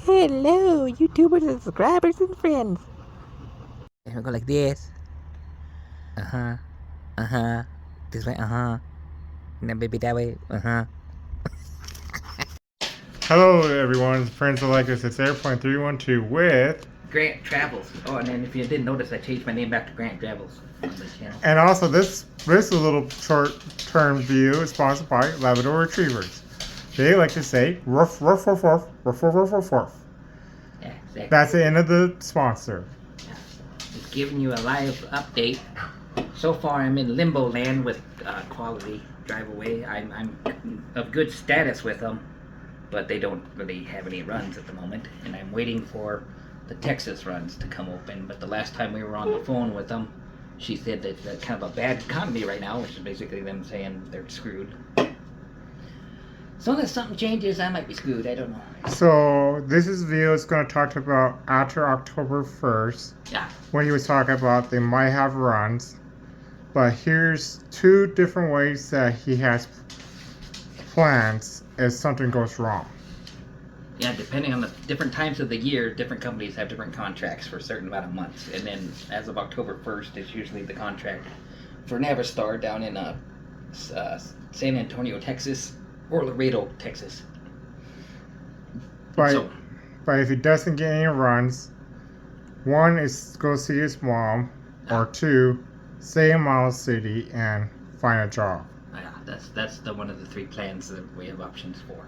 Hello, YouTubers and subscribers and friends. And we go like this. Uh huh. Uh huh. This way. Uh huh. And then baby that way. Uh huh. Hello, everyone. Friends of like us. It's Airplane 312 with. Grant Travels. Oh, and then if you didn't notice, I changed my name back to Grant Travels on the channel. And also, this is a little short-term video is sponsored by Labrador Retrievers. They like to say, ruff, ruff, ruff, ruff, ruff, ruff, ruff, ruff, ruff. Yeah, exactly. That's the end of the sponsor. Yeah. Just giving you a live update. So far, I'm in limbo land with Quality Drive Away. I'm of good status with them, but they don't really have any runs at the moment, and I'm waiting for the Texas runs to come open. But the last time we were on the phone with them, she said that it's kind of a bad economy right now, which is basically them saying they're screwed. So unless something changes, I might be screwed. I don't know. So this video is going to talk about after October 1st. Yeah. When he was talking about they might have runs. But here's two different ways that he has plans if something goes wrong. Yeah, depending on the different times of the year, different companies have different contracts for a certain amount of months. And then as of October 1st, it's usually the contract for Navistar down in San Antonio, Texas, or Laredo, Texas. But if he doesn't get any runs, one is go see his mom, or two, stay in Miles City and find a job. Yeah, that's the one of the three plans that we have options for.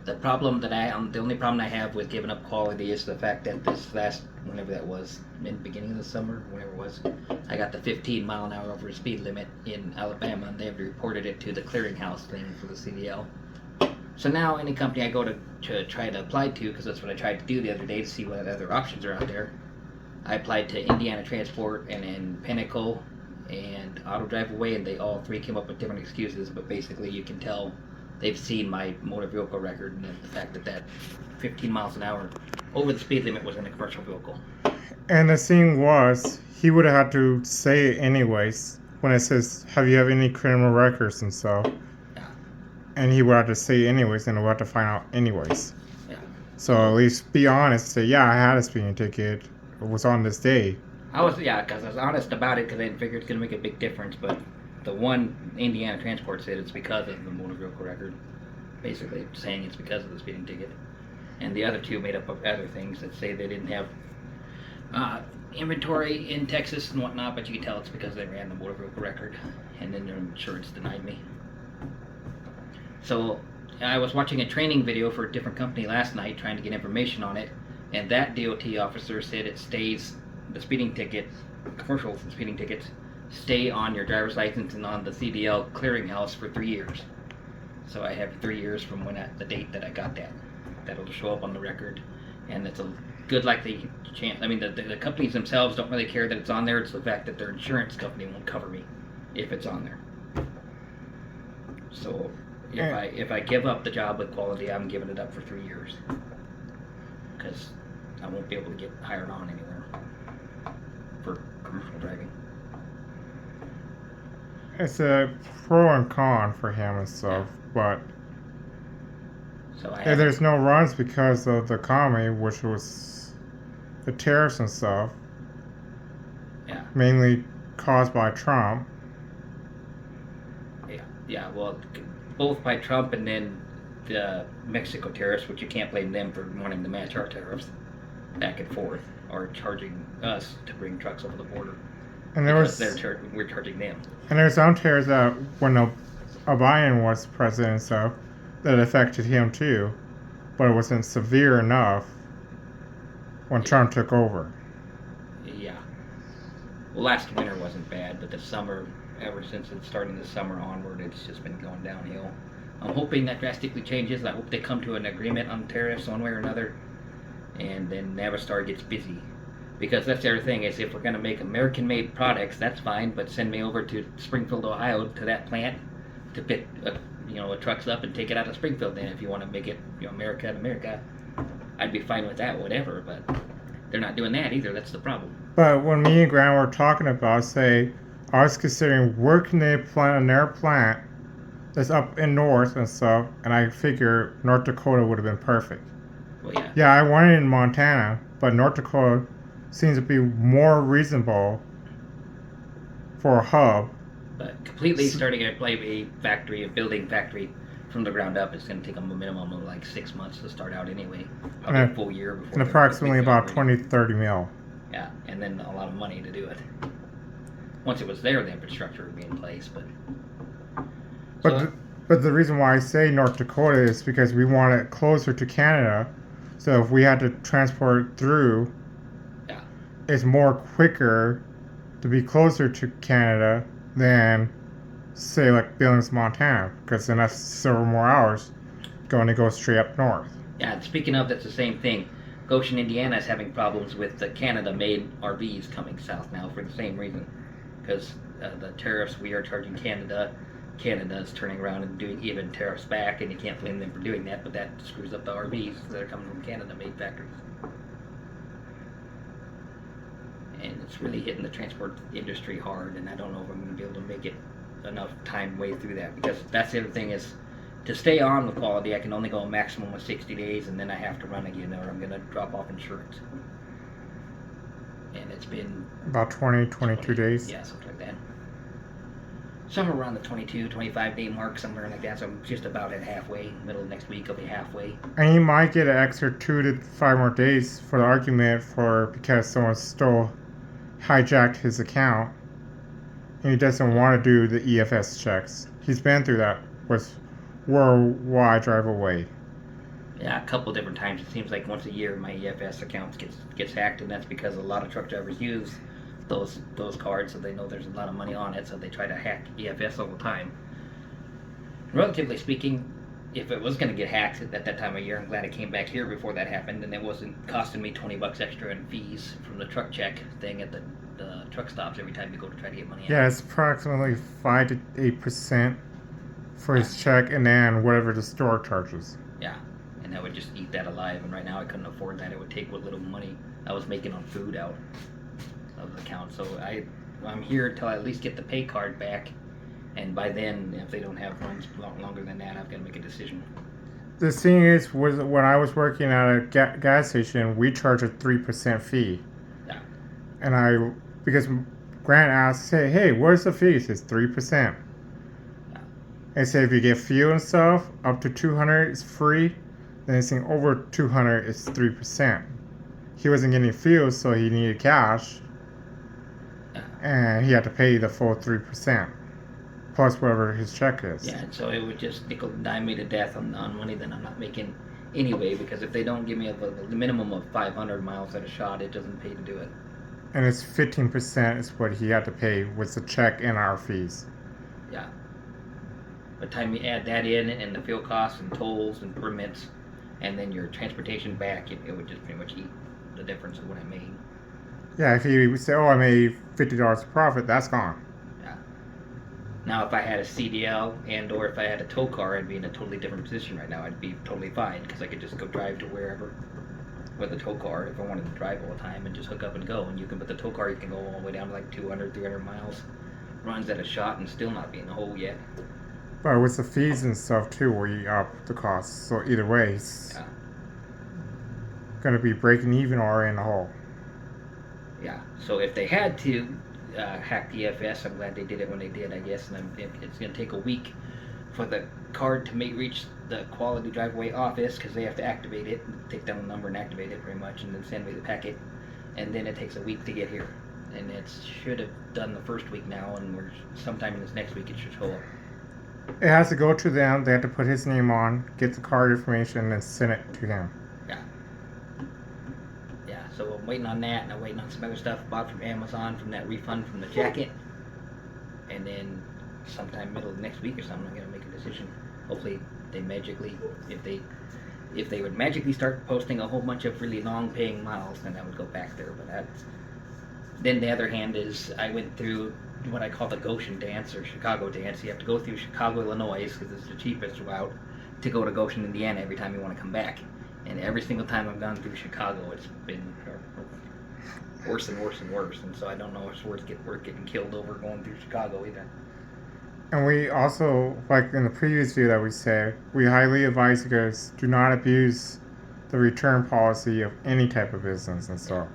The problem that the only problem I have with giving up Quality is the fact that this last, whenever that was, in the beginning of the summer, whenever it was, I got the 15 mile an hour over speed limit in Alabama, and they have reported it to the clearinghouse thing for the CDL. So now any company I go to try to apply to, because that's what I tried to do the other day to see what other options are out there, I applied to Indiana Transport and then Pinnacle and Auto Drive Away, and they all three came up with different excuses, but basically you can tell they've seen my motor vehicle record and the fact that 15 miles an hour over the speed limit was in a commercial vehicle. And the thing was, he would have had to say it anyways when it says, have you have any criminal records and stuff. Yeah. And he would have to say it anyways, and we'll have to find out anyways. Yeah. So at least be honest, say, yeah, I had a speeding ticket. It was on this day. Because I was honest about it, because I didn't figure it's going to make a big difference, but the one Indiana Transport said it's because of the motor vehicle record, basically saying it's because of the speeding ticket. And the other two made up of other things that say they didn't have inventory in Texas and whatnot, but you can tell it's because they ran the motor vehicle record, and then their insurance denied me. So I was watching a training video for a different company last night trying to get information on it, and that DOT officer said it stays, the speeding ticket, commercial speeding tickets, stay on your driver's license and on the CDL clearinghouse for 3 years. So I have 3 years from the date that I got that. That'll show up on the record, and it's a good likely chance. I mean, the companies themselves don't really care that it's on there. It's the fact that their insurance company won't cover me if it's on there. So if I give up the job with Quality, I'm giving it up for 3 years because I won't be able to get hired on anywhere for commercial driving. It's a pro and con for him and stuff, but if there's no runs because of the economy, which was the tariffs and stuff, mainly caused by Trump. Yeah, well, both by Trump and then the Mexico tariffs, which you can't blame them for wanting to match our tariffs back and forth, or charging us to bring trucks over the border. And we're charging them. And there's some tariffs that when Biden was president and stuff, that affected him too, but it wasn't severe enough when Trump took over. Yeah. Well, last winter wasn't bad, but the summer, ever since it started this summer onward, it's just been going downhill. I'm hoping that drastically changes. I hope they come to an agreement on tariffs one way or another, and then Navistar gets busy. Because that's the other thing, is if we're going to make American-made products, that's fine, but send me over to Springfield, Ohio, to that plant to pick a trucks up and take it out of Springfield. Then if you want to make it America in America, I'd be fine with that, whatever, but they're not doing that either. That's the problem. But when me and Grant were talking about, say, I was considering working in their plant that's up in north and stuff, and I figure North Dakota would have been perfect. Well, yeah. Yeah, I wanted in Montana, but North Dakota seems to be more reasonable for a hub. But completely starting a building factory from the ground up is going to take a minimum of like 6 months to start out anyway. Probably a full year before. And they're approximately completely about operating. 20-30 mil. Yeah, and then a lot of money to do it. Once it was there, the infrastructure would be in place. But the reason why I say North Dakota is because we want it closer to Canada. So if we had to transport through, yeah, it's more quicker to be closer to Canada than say like Billings, Montana, because then that's several more hours going to go straight up north. yeah. Speaking of, that's the same thing. Goshen, Indiana is having problems with the Canada-made RVs coming south now for the same reason, because the tariffs we are charging Canada. Canada is turning around and doing even tariffs back, and you can't blame them for doing that, but that screws up the RVs that are coming from Canada-made factories. And it's really hitting the transport industry hard, and I don't know if I'm going to be able to make it enough time way through that, because that's the other thing is, to stay on with quality, I can only go a maximum of 60 days, and then I have to run again, or I'm going to drop off insurance. And it's been about 22 days. Yeah, something like that. Somewhere around the 22, 25 day mark, somewhere like that. So I'm just about at halfway. Middle of next week, I'll be halfway. And you might get an extra 2 to 5 more days for the argument for because someone stole, hijacked his account, and he doesn't want to do the EFS checks. He's been through that with Worldwide Drive Away. Yeah, a couple of different times. It seems like once a year my EFS account gets hacked, and that's because a lot of truck drivers use those cards, so they know there's a lot of money on it, so they try to hack EFS all the time. Relatively speaking, if it was going to get hacked at that time of year, I'm glad it came back here before that happened, and it wasn't costing me $20 extra in fees from the truck check thing at the truck stops every time you go to try to get money out. Yeah, it's approximately 5 to 8% for his check, and then whatever the store charges. Yeah, and I would just eat that alive, and right now I couldn't afford that. It would take what little money I was making on food out of the account. So I'm here until I at least get the pay card back, and by then, if they don't have runs longer than that, I've got to make a decision. The thing is, when I was working at a gas station, we charge a 3% fee. Yeah. And because Grant asked, hey, where's the fee? He says 3%. Yeah. And say if you get fuel and stuff, up to 200 is free. Then anything over 200 is 3%. He wasn't getting fuel, so he needed cash. And he had to pay the full 3%, plus whatever his check is. Yeah, and so it would just nickel and dime me to death on money that I'm not making anyway, because if they don't give me the minimum of 500 miles at a shot, it doesn't pay to do it. And it's 15% is what he had to pay with the check and our fees. Yeah. By the time you add that in, and the fuel costs and tolls and permits, and then your transportation back, it would just pretty much eat the difference of what I made. Yeah, if he would say, I made $50 profit, that's gone. Yeah. Now, if I had a CDL or if I had a tow car, I'd be in a totally different position right now. I'd be totally fine, because I could just go drive to wherever with a tow car if I wanted to drive all the time and just hook up and go. And you can, with the tow car, you can go all the way down to like 200, 300 miles, runs at a shot, and still not be in the hole yet. But with the fees and stuff too, we up the costs. So either way, it's going to be breaking even or in the hole. Yeah, so if they had to hack the EFS, I'm glad they did it when they did, I guess. And it's going to take a week for the card to reach the Quality Drive Away office, because they have to activate it, take down the number and activate it pretty much, and then send me the packet. And then it takes a week to get here. And it should have done the first week now, and we're sometime in this next week it should show up. It has to go to them. They have to put his name on, get the card information, and send it to him. Yeah, so I'm waiting on that, and I'm waiting on some other stuff I bought from Amazon from that refund from the jacket. And then sometime middle of next week or something, I'm going to make a decision. Hopefully they magically, if they would magically start posting a whole bunch of really long paying miles, then I would go back there. But then the other hand is, I went through what I call the Goshen dance, or Chicago dance. You have to go through Chicago, Illinois, because it's the cheapest route, to go to Goshen, Indiana every time you want to come back. And every single time I've gone through Chicago, it's been worse and worse and worse. And so I don't know if it's worth getting killed over going through Chicago either. And we also, like in the previous video that we said, we highly advise you guys do not abuse the return policy of any type of business and stuff.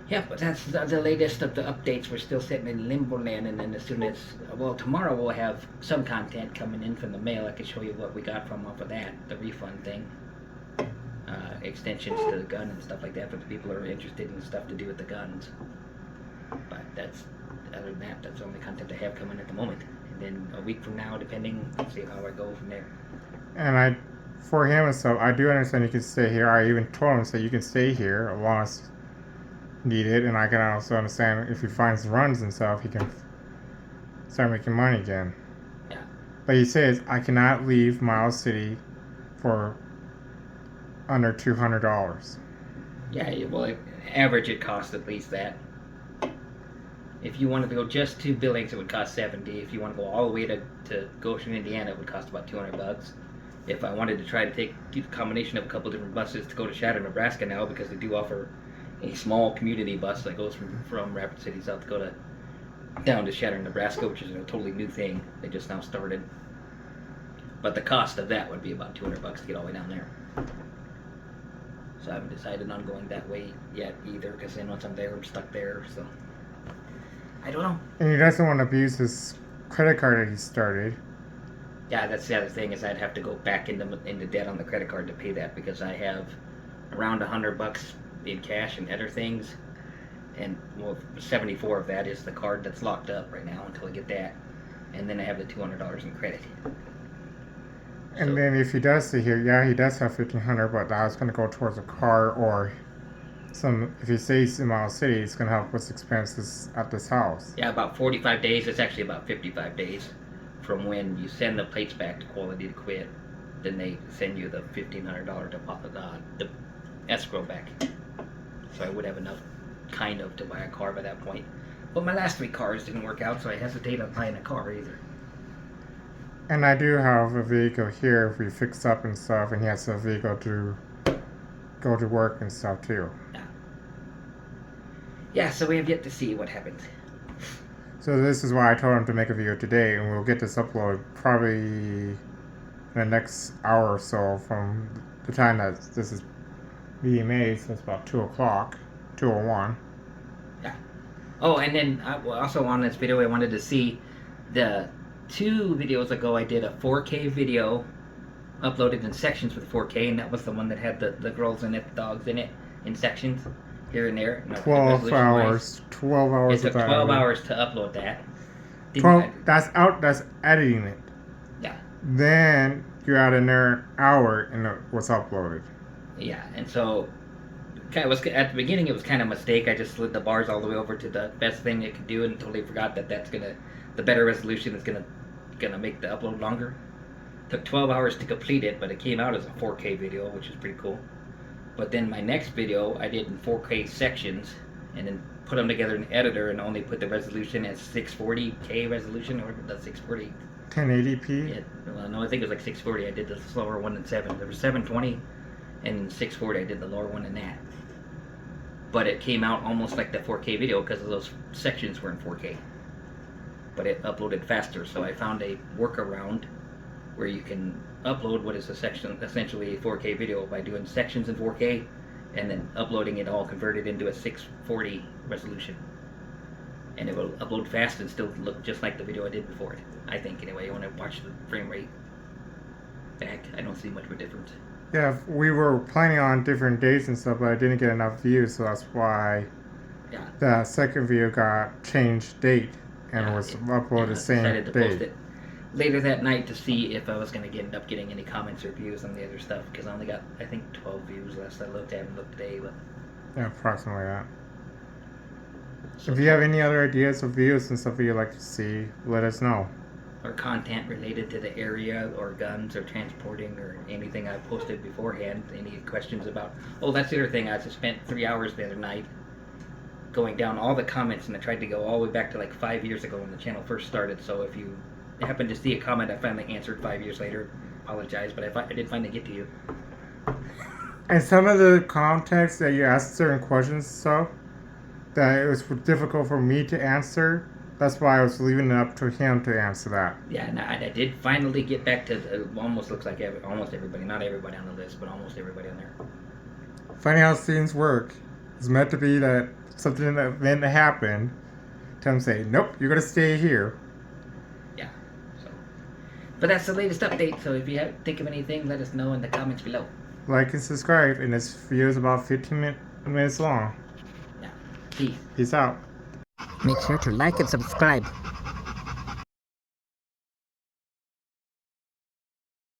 Yeah, but that's the latest of the updates. We're still sitting in limbo land, and then as soon as, well, tomorrow we'll have some content coming in from the mail. I can show you what we got from off of that, the refund thing. Extensions to the gun and stuff like that for the people who are interested in stuff to do with the guns. But that's, other than that, that's the only content I have coming at the moment. And then a week from now, depending, we'll see how I go from there. And for him and stuff, I do understand you can stay here. I even told him, so you can stay here as long as needed, and I can also understand if he finds runs and stuff, he can start making money again. Yeah. But he says, I cannot leave Miles City for under $200. Yeah, well, average it costs at least that. If you wanted to go just to Billings, it would cost $70. If you want to go all the way to Goshen, Indiana, it would cost about $200. If I wanted to try to take a combination of a couple different buses to go to Shatter, Nebraska now, because they do offer a small community bus that goes from Rapid City, South Dakota, down to Shatter, Nebraska, which is a totally new thing. They just now started. But the cost of that would be about $200 to get all the way down there. So I haven't decided on going that way yet either, because then once I'm there, I'm stuck there. So I don't know. And he doesn't want to abuse his credit card that he started. Yeah, that's the other thing, is I'd have to go back into debt on the credit card to pay that, because I have around $100 in cash and other things, and well, 74 of that is the card that's locked up right now until I get that, and then I have the $200 in credit. And then if he does stay here, yeah, he does have $1,500, but that was going to go towards a car or some. If he stays in Miles City, it's going to help with expenses at this house. Yeah, about 45 days. It's actually about 55 days from when you send the plates back to Quality to Quit. Then they send you the $1,500 deposit, the escrow back. So I would have enough, kind of, to buy a car by that point. But my last 3 cars didn't work out, so I hesitate on buying a car either. And I do have a vehicle here if we fix up and stuff, and he has a vehicle to go to work and stuff too. Yeah, so we have yet to see what happens. So this is why I told him to make a video today, and we'll get this uploaded probably in the next hour or so from the time that this is being made, so it's about 2 o'clock, 2:01. Yeah. Oh, and then also on this video, I wanted to see the 2 videos ago I did a 4K video uploaded in sections with 4K, and that was the one that had the girls in it, the dogs in it, in sections here and there. 12 hours. 12 hours. It took 12 hours to upload that. 12. That's editing it. Yeah. Then you add in there an hour, and it was uploaded. Yeah, and so at the beginning it was kind of a mistake. I just slid the bars all the way over to the best thing it could do, and totally forgot that the better resolution is gonna make the upload longer. Took 12 hours to complete it, but it came out as a 4K video, which is pretty cool. But then my next video I did in 4K sections, and then put them together in editor, and only put the resolution as 640K resolution, or the 640. 1080p. Yeah, well, no, I think it was like 640. I did the slower one in 7. There was 720, and 640. I did the lower one in that. But it came out almost like the 4K video because of those sections were in 4K. But it uploaded faster, so I found a workaround where you can upload what is essentially a 4K video by doing sections in 4K and then uploading it all converted into a 640 resolution. And it will upload fast and still look just like the video I did before it. I think, anyway, when I watch the frame rate back, I don't see much of a difference. Yeah, we were planning on different days and stuff, but I didn't get enough views, so that's why the second video got changed date and was uploaded the same I decided to day. post it later that night to see if I was going to end up getting any comments or views on the other stuff, because I only got, I think, 12 views last I looked. I haven't looked today, but Yeah, approximately that. so If you have any other ideas of videos and stuff you'd like to see, let us know. or content related to the area or guns or transporting or anything I posted beforehand, any questions about, oh, that's the other thing, I just spent 3 hours the other night going down all the comments, and I tried to go all the way back to like 5 years ago when the channel first started. So if you happen to see a comment I finally answered 5 years later, apologize, but I did finally get to you. And some of the context that you asked certain questions, so that it was difficult for me to answer, That's why I was leaving it up to him to answer that. Yeah, and I did finally get back to almost looks like almost everybody, not everybody on the list, but almost everybody on there. Funny how things work. It's meant to be that something that event happened. Tell them say, nope, you're gonna stay here. Yeah. So, but that's the latest update. So if you think of anything, let us know in the comments below. Like and subscribe, and this video is about 15 minutes long. Yeah. Peace. Peace out. Make sure to like and subscribe.